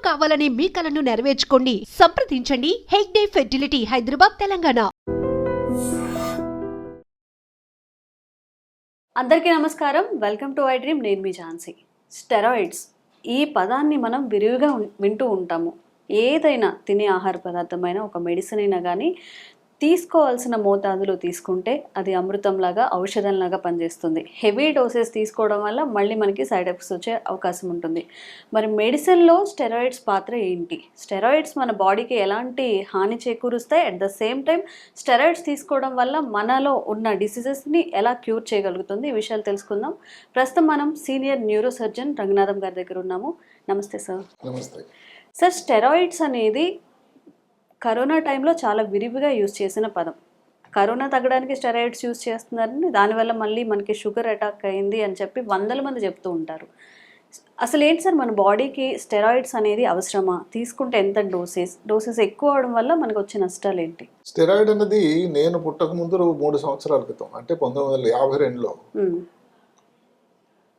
కావాలనే మీ కలను నెరవేర్చుకోండి. సంప్రదించండి హెగ్డే ఫెర్టిలిటీ, హైదరాబాద్, తెలంగాణ. అందరికీ నమస్కారం. Welcome to I dream. నేను మీ ఝాన్సీ. స్టెరాయిడ్స్ ఈ పదాన్ని మనం విరివిగా వింటూ ఉంటాము. ఏదైనా తినే ఆహార పదార్థమైనా, ఒక మెడిసిన్ అయినా కానీ తీసుకోవాల్సిన మోతాదులో తీసుకుంటే అది అమృతంలాగా, ఔషధంలాగా పనిచేస్తుంది. హెవీ డోసెస్ తీసుకోవడం వల్ల మళ్ళీ మనకి సైడ్ ఎఫెక్ట్స్ వచ్చే అవకాశం ఉంటుంది. మరి మెడిసిన్లో స్టెరాయిడ్స్ పాత్ర ఏంటి? స్టెరాయిడ్స్ మన బాడీకి ఎలాంటి హాని చేకూరుస్తాయి? At the same time steroids తీసుకోవడం వల్ల మనలో ఉన్న డిసీజెస్ని ఎలా క్యూర్ చేయగలుగుతుంది? ఈ విషయాలు తెలుసుకుందాం. ప్రస్తుతం మనం సీనియర్ న్యూరో సర్జన్ రంగనాథం గారి దగ్గర ఉన్నాము. నమస్తే సార్. నమస్తే సార్, స్టెరాయిడ్స్ అనేది కరోనా టైంలో చాలా విరివిగా యూజ్ చేసిన పదం. కరోనా తగ్గడానికి స్టెరాయిడ్స్ యూజ్ చేస్తున్నారని, దానివల్ల మళ్ళీ మనకి షుగర్ అటాక్ అయింది అని చెప్పి వందల మంది చెప్తూ ఉంటారు. అసలు ఏంటి సార్, మన బాడీకి స్టెరాయిడ్స్ అనేది అవసరమా? తీసుకుంటే ఎంత డోసెస్ ఎక్కువ అవడం వల్ల మనకు వచ్చే నష్టాలు ఏంటి? స్టెరాయిడ్ అనేది నేను పుట్టక ముందు 3 సంవత్సరాల క్రితం, అంటే 1952లో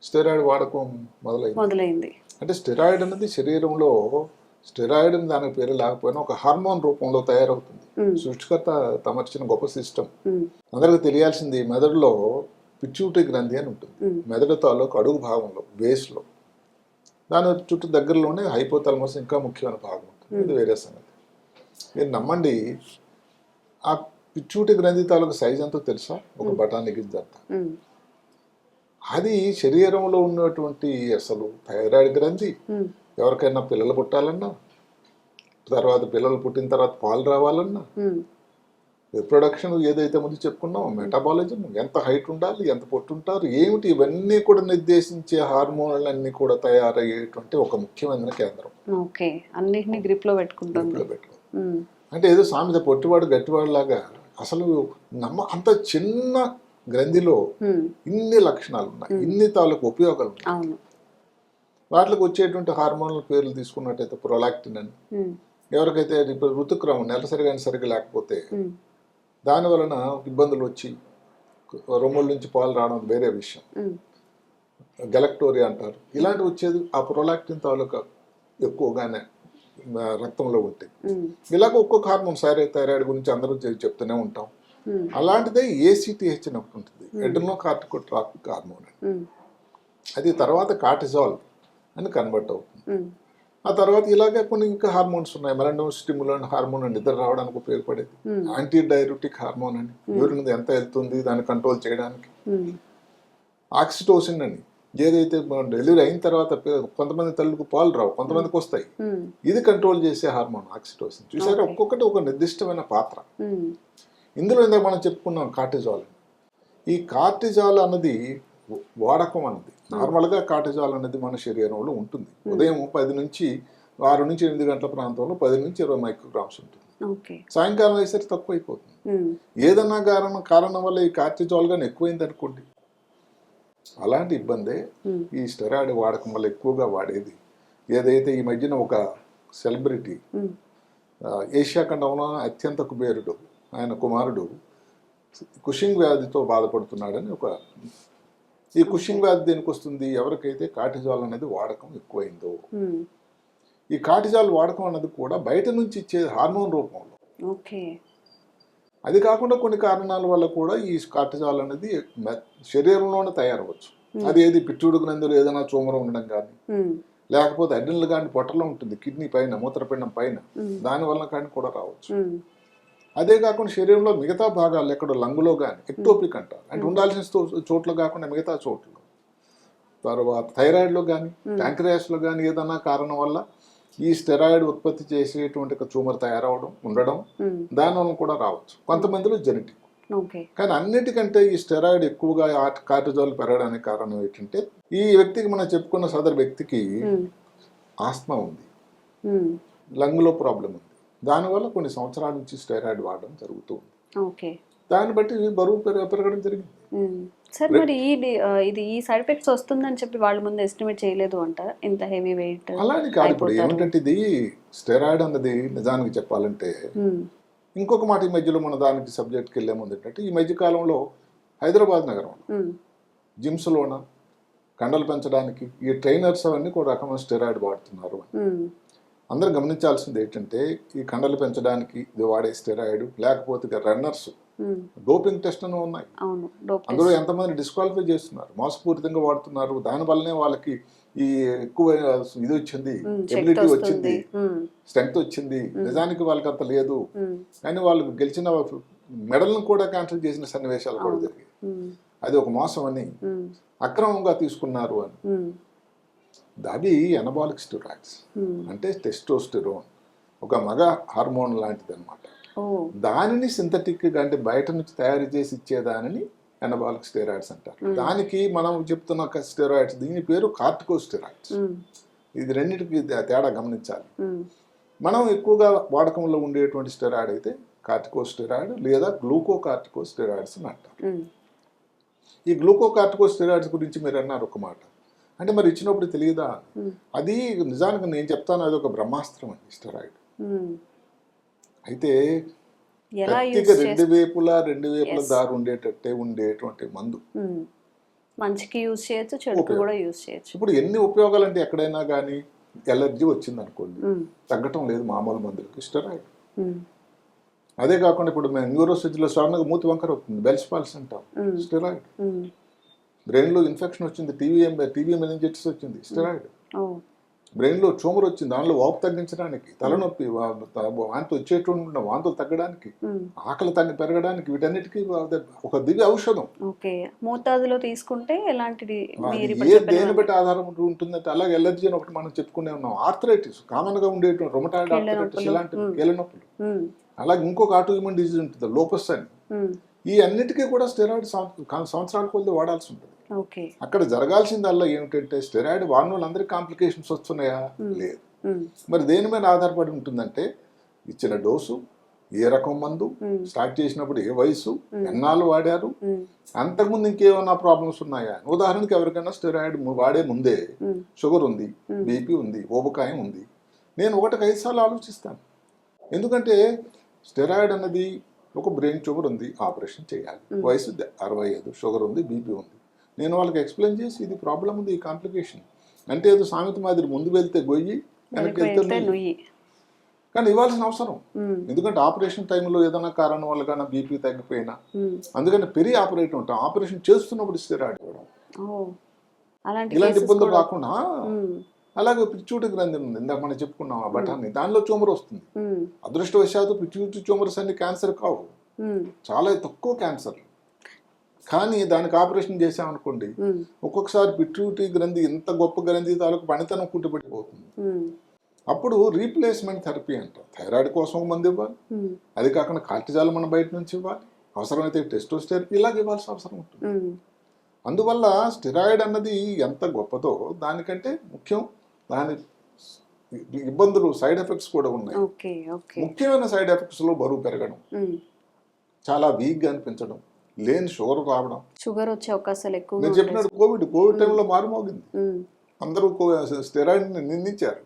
స్టెరాయిడ్ వాడకం మొదలైంది. అంటే స్టెరాయిడ్ అనేది శరీరంలో, స్టెరాయిడ్ అని దానికి పేరు లేకపోయినా ఒక హార్మోన్ రూపంలో తయారవుతుంది. సృష్టికర్త తమర్చిన గొప్ప సిస్టమ్. అందరికి తెలియాల్సింది, మెదడులో పిట్యూటరీ గ్రంథి అని ఉంటుంది. మెదడు తాలూకు అడుగు భాగంలో, బేస్లో, దాని చుట్టూ దగ్గరలోనే హైపోథాలమస్ ఇంకా ముఖ్యమైన భాగం ఉంటుంది. ఇది వేరే సంగతి. మీరు నమ్మండి, ఆ పిట్యూటరీ గ్రంథి తాలూకు సైజ్ ఎంతో తెలుసా? ఒక బఠానీ గింజంత. అది శరీరంలో ఉన్నటువంటి అసలు థైరాయిడ్ గ్రంథి. ఎవరికైనా పిల్లలు పుట్టాలన్నా, తర్వాత పిల్లలు పుట్టిన తర్వాత పాలు రావాలన్నా, రిప్రొడక్షన్ ఏదైతే ముందు చెప్పుకున్నామో, మెటాబాలిజం, ఎంత హైట్ ఉండాలి, ఎంత పొట్టు ఉంటారు, ఏమిటి, ఇవన్నీ కూడా నిర్దేశించే హార్మోన్లన్నీ కూడా తయారయ్యేటువంటి ఒక ముఖ్యమైన కేంద్రం. అన్నింటినీ గ్రిప్లో పెట్టుకుంటుంది. అంటే ఏదో సామెత, పొట్టివాడు గట్టివాడు లాగా. అసలు అంత చిన్న గ్రంథిలో ఇన్ని లక్షణాలు ఉన్నాయి, ఇన్ని తాలూకు ఉపయోగాలు ఉన్నాయి. వాటికి వచ్చేటువంటి హార్మోన్ల పేర్లు తీసుకున్నట్టయితే ప్రొలాక్టిన్ అని, ఎవరికైతే ఋతుక్రమం నెలసరిగా లేకపోతే దాని వలన ఇబ్బందులు వచ్చి రొమ్ముల నుంచి పాలు రావడం వేరే విషయం, గెలక్టోరియా అంటారు. ఇలాంటి వచ్చేది ఆ ప్రొలాక్టిన్ తాలూకా ఎక్కువగానే రక్తంలో ఉంటాయి. ఇలాగ ఒక్కొక్క హార్మోన్, థైరాయిడ్ గురించి అందరూ చెప్తూనే ఉంటాం. అలాంటిదే ACTH అని ఒకటి ఉంటుంది, ఎడ్రినో కార్టికోట్రాపిక్ హార్మోన్. అది తర్వాత కార్టిజాల్ అని కన్వర్ట్ అవుతుంది. ఆ తర్వాత ఇలాగే కొన్ని ఇంకా హార్మోన్స్ ఉన్నాయి. మెలనోన్ స్టిమ్యులెంట్ హార్మోన్ అని నిద్ర రావడానికి ఉపయోగపడేది. యాంటీ డైయూరిటిక్ హార్మోన్ అని, యూరిన్ ఎంత వెళ్తుంది దాన్ని కంట్రోల్ చేయడానికి. ఆక్సిటోసిన్ అని, ఏదైతే డెలివరీ అయిన తర్వాత కొంతమంది తల్లికి పాలు రావు, కొంతమందికి వస్తాయి, ఇది కంట్రోల్ చేసే హార్మోన్ ఆక్సిటోసిన్. చూసారా, ఒక్కొక్కటి ఒక నిర్దిష్టమైన పాత్ర. ఇందులో ఇందాక మనం చెప్పుకున్నాం కార్టిజాల్. ఈ కార్టిజాల్ అన్నది వాడకం అన్నది, నార్మల్గా కార్టిజాల్ అనేది మన శరీరంలో ఉంటుంది. ఉదయం 6 నుంచి 8 గంటల ప్రాంతంలో 10 నుంచి 20 మైక్రోగ్రామ్స్ ఉంటుంది. సాయంకాలం అయ్యేసరికి తక్కువ అయిపోతుంది. ఏదన్నా కారణం వల్ల ఈ కార్టిజాల్ కానీ ఎక్కువైంది అనుకోండి, అలాంటి ఇబ్బందే ఈ స్టెరాయిడ్ వాడకం వల్ల ఎక్కువగా వాడేది. ఏదైతే ఈ మధ్యన ఒక సెలబ్రిటీ, ఏషియా ఖండంలో అత్యంత కుబేరుడు, ఆయన కుమారుడు కుషింగ్ వ్యాధితో బాధపడుతున్నాడని ఈ కుషింగ్ వ్యాధి దేనికి వస్తుంది? ఎవరికైతే కార్టిజాల్ అనేది వాడకం ఎక్కువైందో. ఈ కార్టిజాల్ వాడకం అనేది కూడా బయట నుంచి ఇచ్చే హార్మోన్ రూపంలో. అది కాకుండా కొన్ని కారణాల వల్ల కూడా ఈ కార్టిజాల్ అనేది శరీరంలోనే తయారవచ్చు. అది ఏది పిట్యూటరీ గ్రంథిలో ఏదైనా ట్యూమర్ ఉండడం కానీ, లేకపోతే అడ్రినల్ కానీ పొట్టలో ఉంటుంది, కిడ్నీ పైన, మూత్రపిండం పైన, దాని వలన కానీ కూడా రావచ్చు. అదే కాకుండా శరీరంలో మిగతా భాగాలు, ఎక్కడ లంగులో కానీ ఎక్టోపిక్ అంటారు, అంటే ఉండాల్సిన చోట్ల కాకుండా మిగతా చోట్ల, తర్వాత థైరాయిడ్లో కానీ ప్యాంక్రియాస్లో కానీ ఏదన్నా కారణం వల్ల ఈ స్టెరాయిడ్ ఉత్పత్తి చేసేటువంటి ఒక ట్యూమర్ తయారవడం, ఉండడం, దానివల్ల కూడా రావచ్చు. కొంతమందిలో జెనెటిక్. కానీ అన్నిటికంటే ఈ స్టెరాయిడ్ ఎక్కువగా కార్టిజాల్ పెరగడానికి కారణం ఏంటంటే, ఈ వ్యక్తికి మనం చెప్పుకున్న సదరు వ్యక్తికి ఆస్మా ఉంది, లంగ్లో ప్రాబ్లం ఉంది. దానివల్ల కొన్ని సంవత్సరాల నుంచి స్టెరాయిడ్ వాడడం జరుగుతూ ఉంది. దాన్ని బట్టి బరువు పెరగడం జరిగింది. సార్, మరి ఇది ఈ సైడ్ ఎఫెక్ట్స్ వస్తుందని చెప్పి వాళ్ళ ముందు ఎస్టిమేట్ చేయలేదు అంటారా? ఇంత హెవీ వెయిట్ అలానే కాదు. ఇప్పుడు ఏమిటంటే, ఇది స్టెరాయిడ్ అన్నది నిజానికి చెప్పాలంటే, ఇంకొక మాట ఈ మధ్యలో మన దానికి సబ్జెక్ట్కి వెళ్ళే ముందు ఏంటంటే, ఈ మధ్య కాలంలో హైదరాబాద్ నగరంలో జిమ్స్లోన కండలు పెంచడానికి ఈ ట్రైనర్స్ అవన్నీ కూడా రకమైన స్టెరాయిడ్ వాడుతున్నారు. అందరూ గమనించాల్సింది ఏంటంటే ఈ కండలు పెంచడానికి ఇది వాడే స్టెరాయిడ్, లేకపోతే రన్నర్స్ డోపింగ్ టెస్ట్ అని ఉన్నాయి. అవును, డోప్ అందులో ఎంతమంది డిస్క్వాలిఫై చేస్తున్నారు, మోసపూరితంగా వాడుతున్నారు. దానివల్లనే వాళ్ళకి ఈ ఎక్కువ ఇది వచ్చింది, ఎబిలిటీ వచ్చింది, స్ట్రెంగ్త్ వచ్చింది. నిజానికి వాళ్ళకి అంత లేదు, కానీ వాళ్ళు గెలిచిన మెడల్ని కూడా క్యాన్సిల్ చేసిన సన్నివేశాలు కూడా జరిగాయి. అది ఒక మోసం అని, అక్రమంగా తీసుకున్నారు అని. అది ఎనబాలిక్ స్టెరాయిడ్స్ అంటే టెస్టోస్టెరోన్, ఒక మగ హార్మోన్ లాంటిది అనమాట. దానిని సింథటిక్ గా అంటే బయట నుంచి తయారు చేసి ఇచ్చేదానిని ఎనబాలిక్ స్టెరాయిడ్స్ అంటారు. దానికి మనం చెప్తున్న స్టెరాయిడ్స్, దీని పేరు కార్టికోస్టెరాయిడ్స్. ఇది రెండింటికి తేడా గమనించాలి. మనం ఎక్కువగా వాడకంలో ఉండేటువంటి స్టెరాయిడ్ అయితే కార్టికోస్టెరాయిడ్ లేదా గ్లూకోకార్టికోస్టెరాయిడ్స్ అని అంటారు. ఈ గ్లూకోకార్టికోస్టెరాయిడ్స్ గురించి మీరు అన్నారు ఒక మాట, అంటే మరి ఇచ్చినప్పుడు తెలియదా? అది నిజానికి నేను చెప్తాను, అది ఒక బ్రహ్మాస్త్రం అండి స్టెరాయిడ్. అయితే వ్యక్తిగా రెండు వైపులా దారి ఉండేటట్టే ఉండేటువంటి మందు. మంచికి యూజ్ చేయొచ్చు, చెడుకు కూడా యూజ్ చేయొచ్చు. ఇప్పుడు ఎన్ని ఉపయోగాలు అంటే ఎక్కడైనా కానీ ఎలర్జీ వచ్చింది అనుకోండి, తగ్గటం లేదు మామూలు మందులకి స్టెరాయిడ్. అదే కాకుండా ఇప్పుడు మేము న్యూరోసర్జరీలో స్వామిగా మూతి వంకర అవుతుంది, బెల్స్ పాల్స్ అంటాం, స్టెరాయిడ్. బ్రెయిన్లో ఇన్ఫెక్షన్ వచ్చింది, టీవీ మెనింజైటిస్ వచ్చింది, స్టెరాయిడ్. బ్రెయిన్లో ట్యూమర్ వచ్చింది, దానిలో వాపు తగ్గించడానికి, తలనొప్పి, వాంతి వచ్చేటువంటి వాంతులు తగ్గడానికి, ఆకలి పెరగడానికి, వీటన్నిటికీ ఒక దివ్య ఔషధం. మోతాదులో తీసుకుంటే ఎలాంటిది దేని బట్టి ఆధారం ఉంటుందంటే, అలాగే ఎలర్జీ అని ఒకటి మనం చెప్పుకునే ఉన్నాం. ఆర్థరైటిస్ కామన్ గా ఉండేటువంటి రొమటాయిడ్ ఆర్థరైటిస్, ఇలాంటి కీళ్ళ నొప్పులు. అలాగే ఇంకొక ఆటో ఇమ్యూన్ డిజీజ్ ఉంటుంది, లోపస్ అని. ఈ అన్నిటికీ కూడా స్టెరాయిడ్ సంవత్సరాల కొద్ది వాడాల్సి ఉంటుంది. అక్కడ జరగాల్సిందల్లా ఏమిటంటే, స్టెరాయిడ్ వాడిన వాళ్ళందరికీ కాంప్లికేషన్స్ వస్తున్నాయా? లేదు. మరి దేని మీద ఆధారపడి ఉంటుందంటే, ఇచ్చిన డోసు, ఏ రకం మందు, స్టార్ట్ చేసినప్పుడు ఏ వయసు, ఎన్నాళ్ళు వాడారు, అంతకుముందు ఇంకేమైనా ప్రాబ్లమ్స్ ఉన్నాయా. ఉదాహరణకి ఎవరికైనా స్టెరాయిడ్ వాడే ముందే షుగర్ ఉంది, బీపీ ఉంది, ఊబకాయం ఉంది, నేను 1-5 సార్లు ఆలోచిస్తాను. ఎందుకంటే స్టెరాయిడ్ అన్నది ఒక బ్రెయిన్ ట్యూమర్ ఉంది, ఆపరేషన్ చేయాలి, వయసు 65, షుగర్ ఉంది, బీపీ ఉంది. నేను వాళ్ళకి ఎక్స్ప్లెయిన్ చేసి ఇది ప్రాబ్లం ఉంది, ఈ కాంప్లికేషన్ అంటే ఏదో సామెత మాదిరి ముందు వెళ్తే గొయ్యి, వెనక్కి వెళ్తే నొయ్యి. కానీ ఇవ్వాల్సిన అవసరం, ఎందుకంటే ఆపరేషన్ టైంలో ఏదైనా కారణం వల్ల కానీ బీపీ తగ్గిపోయినా, అందుకని పెరి ఆపరేట్ ఉంటాం, ఆపరేషన్ చేస్తున్నప్పుడు స్టెరాయిడ్ ఇవ్వడం, ఇలాంటి ఇబ్బందులు రాకుండా. అలాగే పిచ్యూటరీ గ్రంథి ఉంది, ఇందాక మనం చెప్పుకున్నాం ఆ బఠాన్ని, దానిలో ట్యూమర్ వస్తుంది. అదృష్టవశాత్తు పిచ్యూటరీ ట్యూమర్స్ అన్ని క్యాన్సర్ కావు, చాలా తక్కువ క్యాన్సర్. కానీ దానికి ఆపరేషన్ చేసామనుకోండి, ఒక్కొక్కసారి పిట్యూటరీ గ్రంథి ఎంత గొప్ప గ్రంథి తాలూకు పనితనం కుట్టుబడిపోతుంది. అప్పుడు రీప్లేస్మెంట్ థెరపీ అంటారు. థైరాయిడ్ కోసం మందు ఇవ్వాలి, అది కాకుండా కార్టిజాల్ మనం బయట నుంచి ఇవ్వాలి, అవసరమైతే టెస్టోస్టెరాన్ ఇలాగ ఇవ్వాల్సిన అవసరం ఉంటుంది. అందువల్ల స్టెరాయిడ్ అన్నది ఎంత గొప్పదో దానికంటే ముఖ్యం దాని ఇబ్బందులు, సైడ్ ఎఫెక్ట్స్ కూడా ఉన్నాయి. ముఖ్యమైన సైడ్ ఎఫెక్ట్స్ లో బరువు పెరగడం, చాలా వీక్గా అనిపించడం, లేని షుగర్ రావడం, షుగర్ వచ్చే అవకాశాలు ఎక్కువ. నేను చెప్పినట్టు కోవిడ్ టైంలో మారుమోగింది, అందరూ స్టెరాయిడ్ ని నిందించారు.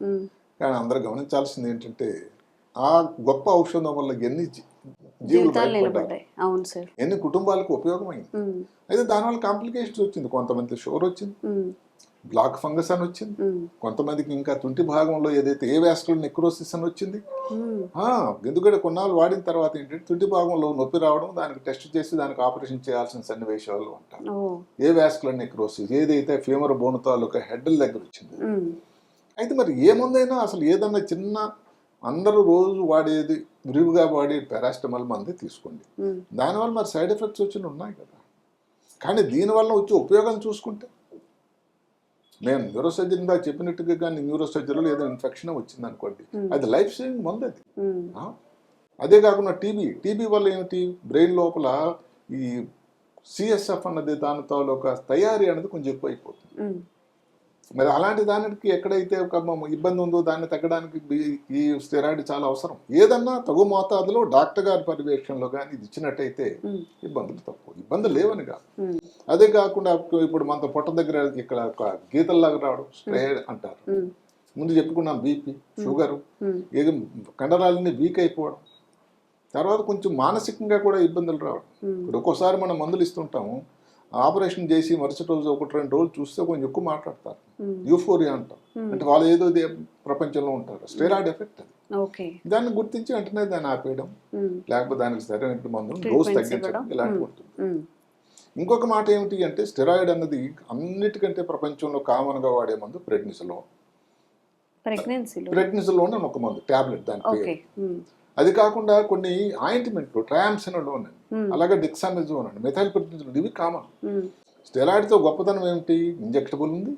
కానీ అందరూ గమనించాల్సింది ఏంటంటే, ఆ గొప్ప ఔషధం వల్ల ఎన్ని జీవితాలు నిలబడ్డాయి, ఎన్ని కుటుంబాలకు ఉపయోగమైంది. అయితే దానివల్ల కాంప్లికేషన్స్ వచ్చింది, కొంతమంది షుగర్ వచ్చింది, బ్లాక్ ఫంగస్ అని వచ్చింది, కొంతమందికి ఇంకా తుంటి భాగంలో ఏదైతే ఏ వాస్కులర్ నెక్రోసిస్ అని వచ్చింది. ఎందుకంటే కొన్నాళ్ళు వాడిన తర్వాత ఏంటంటే తుంటి భాగంలో నొప్పి రావడం, దానికి టెస్ట్ చేసి దానికి ఆపరేషన్ చేయాల్సిన సన్నివేశాలు అంటారు. ఏ వాస్కులర్ నెక్రోసిస్ ఏదైతే ఫీమర్ బోన్ తాలూకా హెడ్ల దగ్గర వచ్చింది. అయితే మరి ఏ మందైనా అసలు ఏదన్నా చిన్న అందరూ రోజు వాడేది విరివిగా వాడే పారాసిటమాల్ మంది తీసుకోండి, దానివల్ల మరి సైడ్ ఎఫెక్ట్స్ వచ్చిన ఉన్నాయి కదా. కానీ దీనివల్ల వచ్చే ఉపయోగం చూసుకుంటే, నేను న్యూరోసర్జరీ దాకా చెప్పినట్టుగా కానీ న్యూరోసర్జరీలో ఏదో ఇన్ఫెక్షన్ వచ్చింది అనుకోండి, అది లైఫ్ సేవింగ్ మందు అది. అదే కాకుండా టీబీ వల్ల ఏమిటి, బ్రెయిన్ లోపల ఈ సిఎస్ఎఫ్ అన్నది దాని తాలూకా తయారీ అనేది కొంచెం ఎక్కువ అయిపోతుంది. మరి అలాంటి దానికి ఎక్కడైతే ఒక ఇబ్బంది ఉందో దాన్ని తగ్గడానికి ఈ స్టెరాయిడ్ చాలా అవసరం. ఏదన్నా తగు మోతాదులో డాక్టర్ గారి పర్యవేక్షణలో కానీ ఇది ఇచ్చినట్టయితే ఇబ్బందులు తక్కువ, ఇబ్బందులు లేవని కాదు. అదే కాకుండా ఇప్పుడు మనతో పొట్ట దగ్గర ఇక్కడ ఒక గీతల్లాగా రావడం స్టెరాయిడ్ అంటారు. ముందు చెప్పుకున్నాం బీపీ, షుగరు, ఏదో కండరాలన్నీ వీక్ అయిపోవడం, తర్వాత కొంచెం మానసికంగా కూడా ఇబ్బందులు రావడం. ఇప్పుడు ఒక్కోసారి మనం మందులు ఇస్తుంటాము, ఆపరేషన్ చేసి మరుసటి రోజు 1-2 రోజులు చూస్తే కొంచెం ఎక్కువ మాట్లాడతారు, యూఫోరియా అంటారు. అంటే వాళ్ళు ఏదో ప్రపంచంలో ఉంటారు. స్టెరాయిడ్ ఎఫెక్ట్ అది. ఓకే. దాన్ని గుర్తించి వెంటనే దాన్ని ఆపేయడం, లేకపోతే దానికి సరైన మందులు డోస్ తగ్గించడం ఇలాంటివి ఉంటుంది. ఇంకొక మాట ఏమిటి అంటే స్టెరాయిడ్ అన్నది అన్నిటికంటే ప్రపంచంలో కామన్గా వాడే మందు ప్రెడ్నిసోలోన్. ప్రెడ్నిసోలోన్ అని ఒక మందు, టాబ్లెట్ దాని పేరు. అది కాకుండా కొన్ని ఆయింట్మెంట్లు ట్రయాంసినోలోన్ అని, అలాగే డెక్సామెజోన్ అని, మెథైల్ ప్రెడ్నిసోలోన్, ఇవి కామన్. స్టెరాయిడ్తో గొప్పతనం ఏమిటి? ఇంజెక్టబుల్ ఉంది,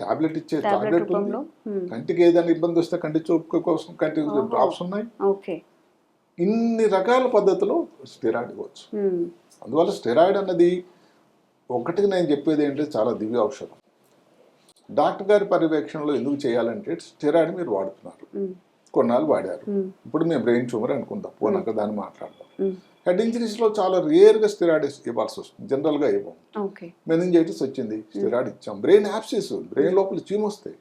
టాబ్లెట్ ఇచ్చే టాబ్లెట్ ఉంది, కంటికి ఏదైనా ఇబ్బంది వస్తే కంటి చూపు కోసం కంటి డ్రాప్స్ ఉన్నాయి. ఇన్ని రకాల పద్ధతిలో స్టెరాయిడ్ ఇవ్వచ్చు. అందువల్ల స్టెరాయిడ్ అన్నది ఒకటికి నేను చెప్పేది ఏంటంటే చాలా దివ్య ఔషధం. డాక్టర్ గారి పర్యవేక్షణలో ఎందుకు చేయాలంటే స్టెరాయిడ్ మీరు వాడుతున్నారు, కొన్నాళ్ళు వాడారు, ఇప్పుడు మేము బ్రెయిన్ ట్యూమర్ అనుకుందాం, పోనాక దాన్ని మాట్లాడదాం. హెడ్ ఇంజరీస్లో చాలా రేర్గా స్టెరాయిడ్ ఇవ్వాల్సి వస్తుంది, జనరల్గా ఇవ్వం. మెనింజైటిస్ వచ్చింది, స్టెరాయిడ్ ఇచ్చాం. బ్రెయిన్ యాప్సిస్, బ్రెయిన్ లోపల చీము వస్తాయి,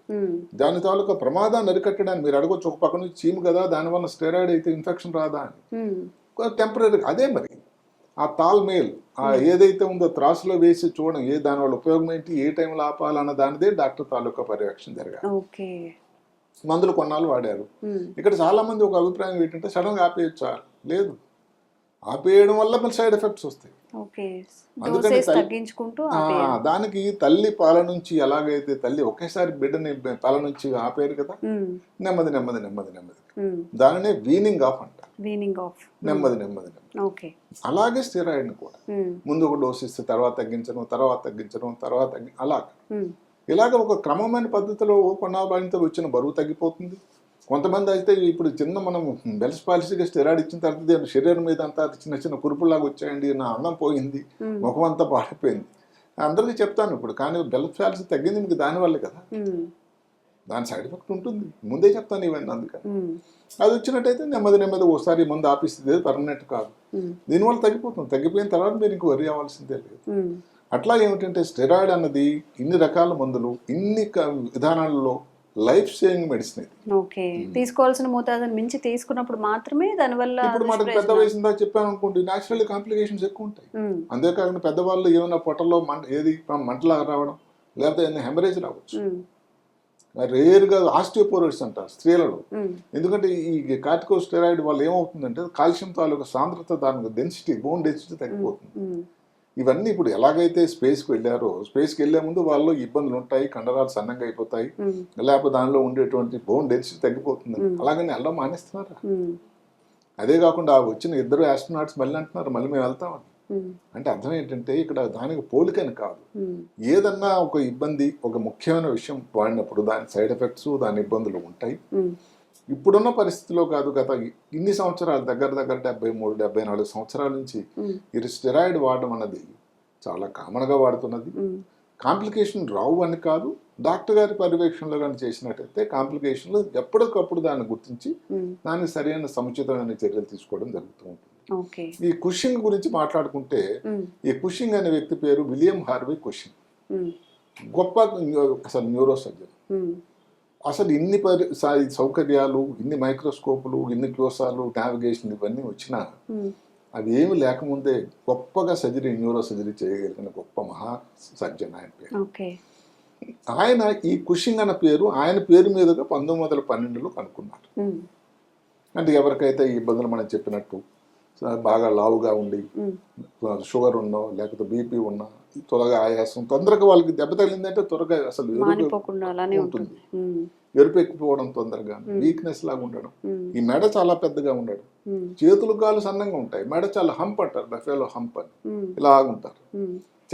దాని తాలూకా ప్రమాదాన్ని అరికట్టడానికి మీరు అడగొచ్చు, ఒక పక్క నుంచి చీము కదా దానివల్ల స్టెరాయిడ్ అయితే ఇన్ఫెక్షన్ రాదా అని. టెంపరీ అదే మరి ఆ తాల్మేల్ ఏదైతే ఉందో త్రాసులో వేసి చూడడం, దానివల్ల ఉపయోగం ఏంటి, ఏ టైంలో ఆపాలన్న దానిదే డాక్టర్ తాలూకా పర్యవేక్షణ జరగాలి. మందులు కొన్నాళ్ళు వాడారు. ఇక్కడ చాలా మంది ఒక అభిప్రాయం ఏంటంటే సడన్ గా ఆపేయచ్చా? లేదు, ఆపేయడం వల్ల మన సైడ్ ఎఫెక్ట్స్ వస్తాయి. అందుకని దానికి తల్లి పాల నుంచి ఎలాగైతే తల్లి ఒకేసారి బిడ్డని పాల నుంచి ఆపేరు కదా, నెమ్మది నెమ్మది నెమ్మది నెమ్మది దానినే వీనింగ్ ఆఫ్ అంటారు. నెమ్మది నెమ్మది నెమ్మది. అలాగే స్టెరాయిడ్ ని కూడా ముందు ఒక డోస్ ఇస్తే తర్వాత తగ్గించడం, తర్వాత తగ్గించడం, తర్వాత ఇలాగ ఒక క్రమమైన పద్ధతిలో కొన్నాళ్ళ బాధిత వచ్చిన బరువు తగ్గిపోతుంది. కొంతమంది అయితే ఇప్పుడు చిన్న మనం బెల్స్ పాలసీగా స్టెరాయిడ్ ఇచ్చిన తర్వాత శరీరం మీద అంతా చిన్న చిన్న కురుపులాగా వచ్చాయండి, నా అన్నం పోయింది, ముఖం అంతా పాడిపోయింది, అందరికీ చెప్తాను ఇప్పుడు. కానీ బెల్స్ పాలసీ తగ్గింది మీకు దానివల్లే కదా, దాని సైడ్ ఎఫెక్ట్ ఉంటుంది, ముందే చెప్తాను ఇవన్నీ. అందుకని అది వచ్చినట్టయితే నెమ్మది నెమ్మది ఒకసారి మందు ఆపిస్తుంది, పర్మనెంట్ కాదు. దీనివల్ల తగ్గిపోతుంది, తగ్గిపోయిన తర్వాత మీరు ఇంక వరి అవ్వాల్సిందే లేదు. అట్లా ఏమిటంటే స్టెరాయిడ్ అన్నది ఇన్ని రకాల మందులు, ఇన్ని విధానాలలో లైఫ్ సేవింగ్ మెడిసిన్. తీసుకోవాల్సిన మోతాదుని మించి తీసుకున్నప్పుడు మాత్రమే దానివల్ల. ఇప్పుడు మనకు పెద్ద వయసు దాకా చెప్పాను అనుకోండి, న్యాచురల్ కాంప్లికేషన్స్ ఎక్కువ ఉంటాయి. అంతేకాకుండా పెద్దవాళ్ళు ఏమైనా పొట్టలో మంటలాగా రావడం, లేకపోతే ఏమైనా హెమరేజ్ రావచ్చు. రేర్గా ఆస్టియోపోరోసిస్ అంటారు స్త్రీలలో. ఎందుకంటే ఈ కార్టికోస్టెరాయిడ్ వల్ల ఏమవుతుందంటే కాల్షియం తాలూకా సాంద్రత, దాని డెన్సిటీ, బోన్ డెన్సిటీ తగ్గిపోతుంది. ఇవన్నీ ఇప్పుడు ఎలాగైతే స్పేస్కి వెళ్ళారో, స్పేస్కి వెళ్లే ముందు వాళ్ళు ఇబ్బందులు ఉంటాయి, కండరాలు సన్నంగా అయిపోతాయి, లేకపోతే దానిలో ఉండేటువంటి బోన్ డెన్సిటీ తగ్గిపోతుంది. అలాగని వెళ్ళడం మానేస్తున్నారా? అదే కాకుండా వచ్చిన 2 ఆస్ట్రోనాట్స్ మళ్ళీ అంటున్నారు మళ్ళీ మేము వెళ్తామని. అంటే అర్థం ఏంటంటే ఇక్కడ దానికి పోలికని కాదు, ఏదన్నా ఒక ఇబ్బంది, ఒక ముఖ్యమైన విషయం వాడినప్పుడు దాని సైడ్ ఎఫెక్ట్స్, దాని ఇబ్బందులు ఉంటాయి. ఇప్పుడున్న పరిస్థితిలో కాదు, గత ఇన్ని సంవత్సరాలు దగ్గర 73-74 సంవత్సరాల నుంచి ఈ స్టెరాయిడ్ వాడడం అన్నది చాలా కామన్గా వాడుతున్నది. కాంప్లికేషన్ రావు అని కాదు, డాక్టర్ గారి పర్యవేక్షణలో కానీ చేసినట్టయితే కాంప్లికేషన్లు ఎప్పటికప్పుడు దాన్ని గుర్తించి దానికి సరైన సముచితమైన చర్యలు తీసుకోవడం జరుగుతూ ఉంటుంది. ఈ కుషింగ్ గురించి మాట్లాడుకుంటే, ఈ కుషింగ్ అనే వ్యక్తి పేరు విలియం హార్వే కుషింగ్. గొప్ప అసలు న్యూరో సర్జన్. అసలు ఇన్ని సౌకర్యాలు, ఇన్ని మైక్రోస్కోపులు, ఇన్ని క్యూసాలు, నావిగేషన్ ఇవన్నీ వచ్చినా అవి ఏమి లేకముందే గొప్పగా న్యూరో సర్జరీ చేయగలిగిన గొప్ప మహా సర్జన్ ఆయన పేరు. ఆయన ఈ కుషింగ్ అన్న పేరు ఆయన పేరు మీదుగా 1912లో కనుక్కున్నారు. అంటే ఎవరికైతే ఈ ఇబ్బందులు మనం చెప్పినట్టు బాగా లావుగా ఉండి, షుగర్ ఉన్నా, లేకపోతే బీపీ ఉన్నా, త్వరగా ఆయాసం, తొందరగా వాళ్ళకి దెబ్బ తగిలిందంటే త్వరగా అసలు ఉంటుంది, ఎరుపు ఎక్కిపోవడం, తొందరగా వీక్నెస్ లాగా ఉండడం, ఈ మెడ చాలా పెద్దగా ఉండడం, చేతులు కాలు సన్నంగా ఉంటాయి, మెడ చాలా హంప్ అంటారు, బఫెలో హంప్ అని ఇలాగుంటారు,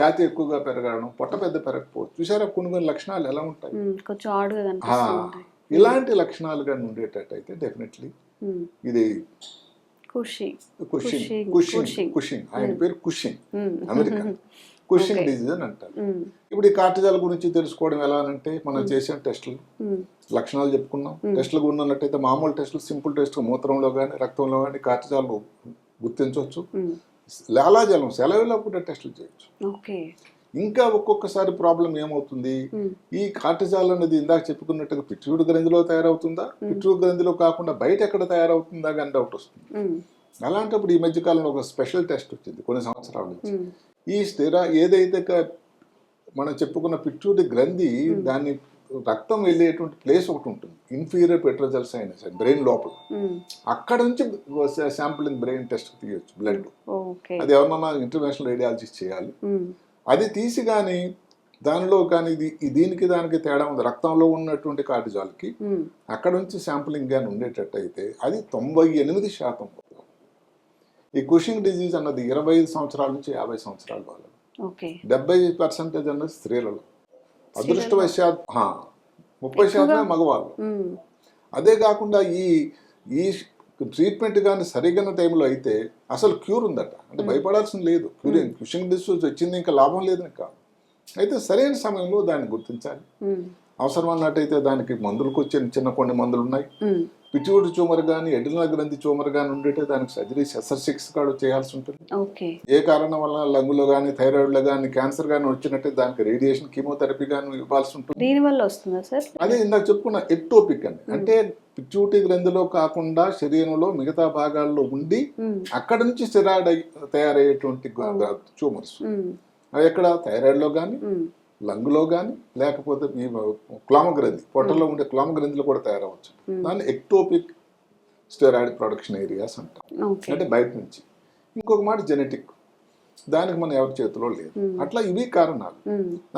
ఛాతీ ఎక్కువగా పెరగడం, పొట్ట పెద్ద పెరగకపోవచ్చు. చూసారా కొన్ని లక్షణాలు ఎలా ఉంటాయి? ఇలాంటి లక్షణాలు కానీ ఉండేటట్టయితే డెఫినెట్లీ ఇది కుషింగ్, ఆయన పేరు కుషింగ్, అమెరికన్ కుషింగ్ డిజీజ్ అని అంటారు. ఇప్పుడు ఈ కార్టిజాల్ గురించి తెలుసుకోవడం ఎలా అంటే, మనం చేసిన టెస్టులు లక్షణాలు చెప్పుకున్నాం. టెస్టులు ఉన్నట్టయితే మామూలు టెస్టులు, సింపుల్ టెస్ట్, మూత్రంలో కానీ రక్తంలో కానీ కార్టిజాల్ గుర్తించవచ్చు. లాలాజలం, సెలవులో కూడా టెస్టులు చేయొచ్చు. ఇంకా ఒక్కొక్కసారి ప్రాబ్లం ఏమవుతుంది, ఈ కార్టిజాల్ అనేది ఇందాక చెప్పుకున్నట్టుగా పిట్యూటరీ గ్రంథిలో తయారవుతుందా, పిట్యూటరీ గ్రంథిలో కాకుండా బయట ఎక్కడ తయారవుతుందా కానీ డౌట్ వస్తుంది. అలాంటప్పుడు ఈ మధ్యకాలంలో ఒక స్పెషల్ టెస్ట్ వచ్చింది కొన్ని సంవత్సరాల నుంచి, ఈ ఏదైతే మనం చెప్పుకున్న పిట్యూటరీ గ్రంథి దాన్ని రక్తం వెళ్ళేటువంటి ప్లేస్ ఒకటి ఉంటుంది, ఇన్ఫీరియర్ పెట్రోజల్ సైనస్ బ్రెయిన్ లోపల. అక్కడ నుంచి శాంపులింగ్ బ్రెయిన్ టెస్ట్ తీయొచ్చు, బ్లడ్. అది ఎవరన్నా ఇంటర్నేషనల్ రేడియాలజిస్ట్ చేయాలి. అది తీసి కానీ దానిలో కానీ దీనికి దానికి తేడా ఉంది, రక్తంలో ఉన్నటువంటి కార్టిజాల్కి అక్కడ నుంచి శాంపులింగ్ కానీ ఉండేటట్టు అయితే అది 98%. ఈ కుషింగ్ డిజీజ్ అన్నది 25 సంవత్సరాల నుంచి 50 సంవత్సరాల వాళ్ళు, 70% అన్నది స్త్రీలలో, అదృష్టవశాత్ 30% మగవాళ్ళు. అదే కాకుండా ఈ ట్రీట్మెంట్ కానీ సరిగిన టైంలో అయితే అసలు క్యూర్ ఉందట, అంటే భయపడాల్సింది లేదు. కుషింగ్ డిసీజ్ వచ్చింది ఇంకా లాభం లేదని కాదు, అయితే సరైన సమయంలో దాన్ని గుర్తించాలి. అవసరం అన్నట్టయితే దానికి మందులకు చిన్న కొన్ని మందులు ఉన్నాయి. పిట్యూటరీ ట్యూమర్ కానీ ఎడ్రినల్ గ్రంథి ట్యూమర్ కానీ ఉండే దానికి సర్జరీ శస్త్రచికిత్స కూడా చేయాల్సి ఉంటుంది. ఏ కారణం వల్ల లంగులో కానీ థైరాయిడ్లో కానీ క్యాన్సర్ కానీ వచ్చినట్టే దానికి రేడియేషన్ కీమోథెరపీ కానీ ఇవ్వాల్సి ఉంటుంది. దీనివల్ల వస్తుందా సార్? అదే ఇందాక చెప్పుకున్న ఎక్టోపిక్ అని, అంటే పిట్యూటరీ గ్రంథిలో కాకుండా శరీరంలో మిగతా భాగాల్లో ఉండి అక్కడ నుంచి స్టెరాయిడ్ తయారయ్యేటువంటి ట్యూమర్స్. అవి ఎక్కడ థైరాయిడ్లో కానీ లంగులో కానీ లేకపోతే ఈ క్లామగ్రంథి పొట్టలో ఉండే క్లామగ్రంథిలో కూడా తయారవచ్చు. దాన్ని ఎక్టోపిక్ స్టెరాయిడ్ ప్రొడక్షన్ ఏరియాస్ అంటాం, అంటే బయట నుంచి. ఇంకొక మాట జెనెటిక్, దానికి మనం ఎవరి చేతిలో లేదు. అట్లా ఇవి కారణాలు.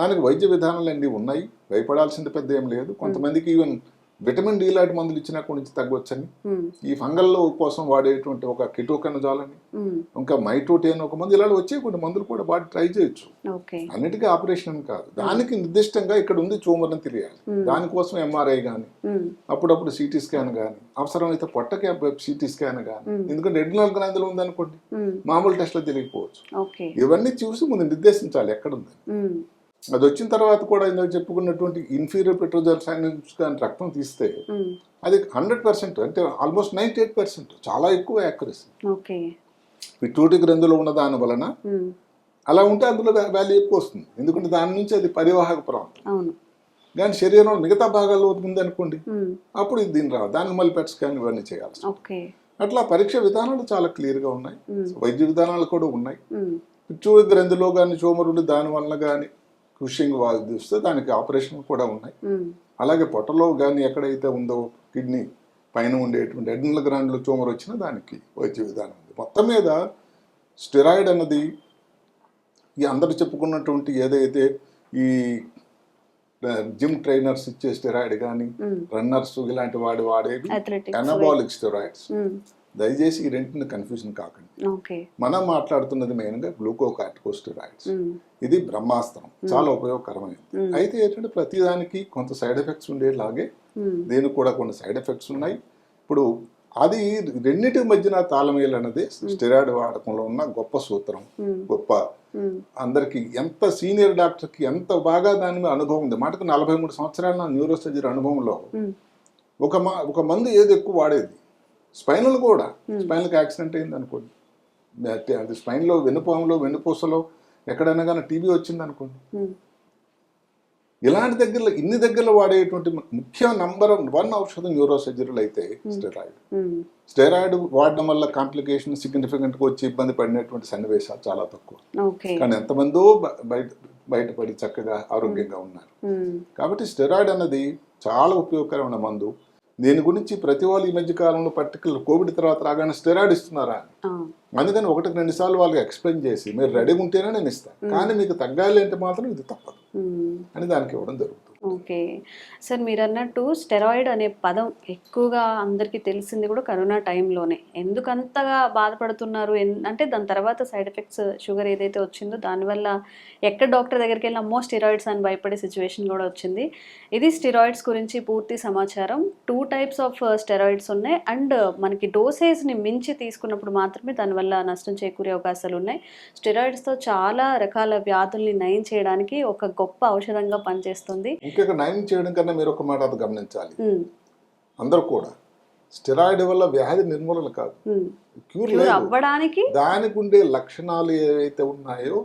దానికి వైద్య విధానాలు అన్నీ ఉన్నాయి, భయపడాల్సింది పెద్ద ఏం లేదు. కొంతమందికి ఈవెన్ విటమిన్ డి లాంటి మందులు ఇచ్చినా నుంచి తగ్గొచ్చని, ఈ ఫంగల్ కోసం వాడేటువంటి ఒక కిటోకనజాల్ అని, ఇంకా మైటోటేన్ ఒక మందు, ఇలా వచ్చే కొన్ని మందులు కూడా వాడి ట్రై చేయొచ్చు. అన్నిటికీ ఆపరేషన్ కాదు, దానికి నిర్దిష్టంగా ఇక్కడ ఉంది ట్యూమర్ అని తెలియాలి. దానికోసం ఎంఆర్ఐ కానీ అప్పుడప్పుడు సిటీ స్కాన్ కానీ, అవసరమైతే పొట్టకి సిటీ స్కాన్ కానీ, ఎందుకంటే ఎడ్రినల్ గ్రంథిలో ఉందనుకోండి మామూలు టెస్ట్లో తెలియకపోవచ్చు. ఇవన్నీ చూసి ముందు నిర్దేశించాలి ఎక్కడ ఉంది. అది వచ్చిన తర్వాత కూడా ఇందాక చెప్పుకున్నటువంటి ఇన్ఫీరియర్ పెట్రోజల్ సైనస్ కానీ రక్తం తీస్తే అది 100%, అంటే ఆల్మోస్ట్ 98%, చాలా ఎక్కువ యాక్యురసీ. పిట్యూటరీ గ్రంథిలో ఉన్న దాని వలన అలా ఉంటే అందులో వాల్యూ ఎక్కువ వస్తుంది, ఎందుకంటే దాని నుంచి అది పరివాహక ప్రాంతం. కానీ శరీరంలో మిగతా భాగాల్లో ఉంది అనుకోండి, అప్పుడు ఇది దీని రాదు, దానికి మళ్ళీ పెట్ స్కాన్ ఇవన్నీ చేయాల్సి. అట్లా పరీక్ష విధానాలు చాలా క్లియర్గా ఉన్నాయి, వైద్య విధానాలు కూడా ఉన్నాయి. పిట్యూటరీ గ్రంథిలో కానీ ట్యూమర్ ఉండి దాని వలన కానీ కుషింగ్ వాళ్ళు చూస్తే దానికి ఆపరేషన్ కూడా ఉన్నాయి. అలాగే పొట్టలో కానీ ఎక్కడైతే ఉందో కిడ్నీ పైన ఉండేటువంటి ఎడ్రినల్ గ్లాండ్లో ట్యూమర్ వచ్చినా దానికి వైద్య విధానం ఉంది. మొత్తం మీద స్టెరాయిడ్ అన్నది ఈ అందరు చెప్పుకున్నటువంటి ఏదైతే ఈ జిమ్ ట్రైనర్స్ ఇచ్చే స్టెరాయిడ్ కానీ రన్నర్స్ ఇలాంటి వాడేవి ఎనబాలిక్ స్టెరాయిడ్స్. దయచేసి ఈ రెంటిని కన్ఫ్యూజన్ కాకండి. మనం మాట్లాడుతున్నది మెయిన్గా గ్లూకోకార్టికోస్టెరాయిడ్స్. ఇది బ్రహ్మాస్త్రం, చాలా ఉపయోగకరమైనది. అయితే ఏంటంటే ప్రతిదానికి కొంత సైడ్ ఎఫెక్ట్స్ ఉండేలాగే దీనికి కూడా కొన్ని సైడ్ ఎఫెక్ట్స్ ఉన్నాయి. ఇప్పుడు అది రెండింటి మధ్యన తాళమేలు అనేది స్టెరాయిడ్ వాడకంలో ఉన్న గొప్ప సూత్రం. గొప్ప అందరికి ఎంత సీనియర్ డాక్టర్కి ఎంత బాగా దాని మీద అనుభవం ఉంది. మాటకు 43 సంవత్సరాల న్యూరో సర్జరీ అనుభవంలో ఒక మందు ఏది ఎక్కువ వాడేది, స్పైనల్ కూడా. స్పైనల్కి యాక్సిడెంట్ అయింది అనుకోండి, అది స్పైన్లో వెన్నుపూసలో ఎక్కడైనా కానీ టీబీ వచ్చింది అనుకోండి, ఇలాంటి దగ్గరలో ఇన్ని దగ్గరలో వాడేటువంటి ముఖ్య నంబర్ 1 ఔషధం న్యూరో సర్జరీలు అయితే స్టెరాయిడ్. స్టెరాయిడ్ వాడడం వల్ల కాంప్లికేషన్ సిగ్నిఫికెంట్గా వచ్చి ఇబ్బంది పడినటువంటి సన్నివేశాలు చాలా తక్కువ, కానీ ఎంతమందో బయటపడి చక్కగా ఆరోగ్యంగా ఉన్నారు. కాబట్టి స్టెరాయిడ్ అన్నది చాలా ఉపయోగకరమైన మందు. దీని గురించి ప్రతి వాళ్ళు ఈ మధ్య కాలంలో పర్టికులర్ కోవిడ్ తర్వాత రాగానే స్టెరాయిడ్ ఇస్తున్నారా అని, అందుకని 1-2 సార్లు వాళ్ళకి ఎక్స్ప్లెయిన్ చేసి మీరు రెడీగా ఉంటేనే నేను ఇస్తాను, కానీ మీకు తగ్గాలి అంటే మాత్రం ఇది తప్పదు అని దానికి ఇవ్వడం జరుగుతుంది. ఓకే సార్, మీరు అన్నట్టు స్టెరాయిడ్ అనే పదం ఎక్కువగా అందరికీ తెలిసింది కూడా కరోనా టైంలోనే. ఎందుకంతగా బాధపడుతున్నారు అంటే దాని తర్వాత సైడ్ ఎఫెక్ట్స్, షుగర్ ఏదైతే వచ్చిందో దానివల్ల ఎక్కడ డాక్టర్ దగ్గరికి వెళ్ళి అమ్మో స్టెరాయిడ్స్ అని భయపడే సిచ్యువేషన్ కూడా వచ్చింది. ఇది స్టెరాయిడ్స్ గురించి పూర్తి సమాచారం. 2 టైప్స్ ఆఫ్ స్టెరాయిడ్స్ ఉన్నాయి, అండ్ మనకి డోసేజ్ని మించి తీసుకున్నప్పుడు మాత్రమే దానివల్ల నష్టం చేకూరే అవకాశాలు ఉన్నాయి. స్టెరాయిడ్స్తో చాలా రకాల వ్యాధుల్ని నయం చేయడానికి ఒక గొప్ప ఔషధంగా పనిచేస్తుంది. ఇంకా నయం చేయడం కన్నా మీరు ఒక మాట అది గమనించాలి, అందరూ కూడా స్టెరాయిడ్ వల్ల వ్యాధి నిర్మూలన కాదు, క్యూర్ అవ్వడానికి దానికి ఉండే లక్షణాలు ఏవైతే ఉన్నాయో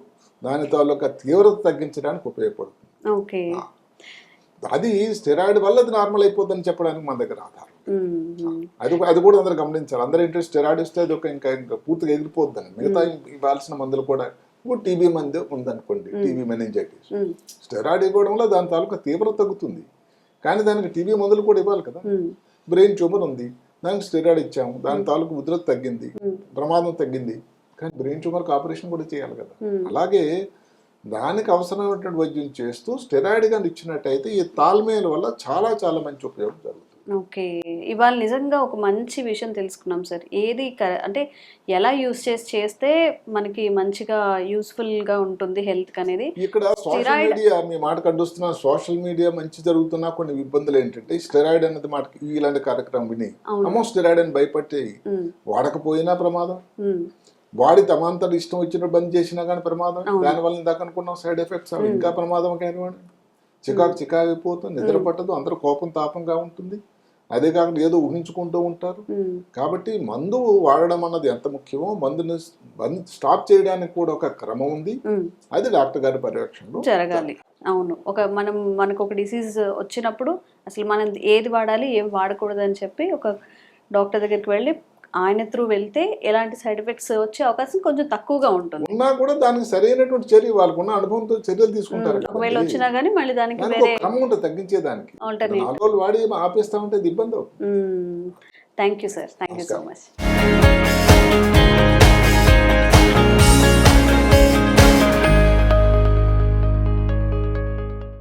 దాని తాలూకా తీవ్రత తగ్గించడానికి ఉపయోగపడుతుంది. అది స్టెరాయిడ్ వల్ల అది నార్మల్ అయిపోతుందని చెప్పడానికి మన దగ్గర ఆధారం. అది కూడా అందరూ గమనించాలి. అందరూ ఏంటంటే స్టెరాయిడ్ ఇస్తే అది ఇంకా పూర్తిగా ఎగిరిపోద్దని, మిగతా ఇవ్వాల్సిన మందులు కూడా ఇప్పుడు టీబీ మంది ఉందనుకోండి, టీబీ మెనింజైటిస్, స్టెరాయిడ్ ఇవ్వడం వల్ల దాని తాలూకా తీవ్రత తగ్గుతుంది, కానీ దానికి టీబీ మందులు కూడా ఇవ్వాలి కదా. బ్రెయిన్ ట్యూమర్ ఉంది, దానికి స్టెరాయిడ్ ఇచ్చాము, దాని తాలూకు ఉధృత తగ్గింది, ప్రమాదం తగ్గింది, కానీ బ్రెయిన్ ట్యూమర్కి ఆపరేషన్ కూడా చేయాలి కదా. అలాగే దానికి అవసరమైనటువంటి వైద్యం చేస్తూ స్టెరాయిడ్ గా ఇచ్చినట్టయితే ఈ తాల్మేల వల్ల చాలా చాలా మంచి ఉపయోగం జరుగుతుంది. ఓకే, ఇవాళ నిజంగా ఒక మంచి విషయం తెలుసుకున్నాం సార్. ఏది అంటే ఎలా యూస్ చేస్తే మనకి మంచిగా యూస్ఫుల్ గా ఉంటుంది హెల్త్ అనేది. ఇక్కడ సోషల్ మీడియా, మీ మాట కడ్డుస్తున్నా, సోషల్ మీడియా మంచి జరుగుతున్నా కొన్ని ఇబ్బందులు ఏంటంటే స్టెరాయిడ్ అనేది మాటకి ఇలాంటి కార్యక్రమం విని అమ్మో స్టెరాయిడ్ అని భయపట్టి వాడకపోయినా ప్రమాదం, బాడీ తమంతటి ఇష్టం వచ్చినట్టు బంద్ చేసినా కానీ ప్రమాదం, దానివల్ల ఇందాక అనుకున్నాం సైడ్ ఎఫెక్ట్స్ అవి ఇంకా ప్రమాదం కానివ్వండి. చికాకు అయిపోతుంది, నిద్ర పట్టదు, అందరూ కోపం తాపంగా ఉంటుంది, అదే కాకుండా ఏదో ఊహించుకుంటూ ఉంటారు. కాబట్టి మందు వాడడం అన్నది ఎంత ముఖ్యమో మందుని స్టాప్ చేయడానికి కూడా ఒక క్రమం ఉంది, అది డాక్టర్ గారి పర్యవేక్షణలో జరగాలి. అవును, మనకు ఒక డిసీజ్ వచ్చినప్పుడు అసలు మనం ఏది వాడాలి ఏం వాడకూడదు అని చెప్పి ఒక డాక్టర్ దగ్గరికి వెళ్ళి ఆయన త్రూ వెళ్తే ఎలాంటి సైడ్ ఎఫెక్ట్స్ వచ్చే అవకాశం కొంచెం తక్కువగా ఉంటుంది. ఉన్నా కూడా దానికి సరైనటువంటి చర్య, వాళ్ళకున్న అనుభవంతో చర్యలు తీసుకుంటారు. ఒకవేళ వచ్చినా కానీ మళ్ళీ దానికి వేరే క్రమం ఉంటుంది తగ్గించేదానికి. 4 రోజులు వాడి ఆపేస్తా ఉంటే ఇబ్బంది అవుతుంది. Thank you sir, thank you so much.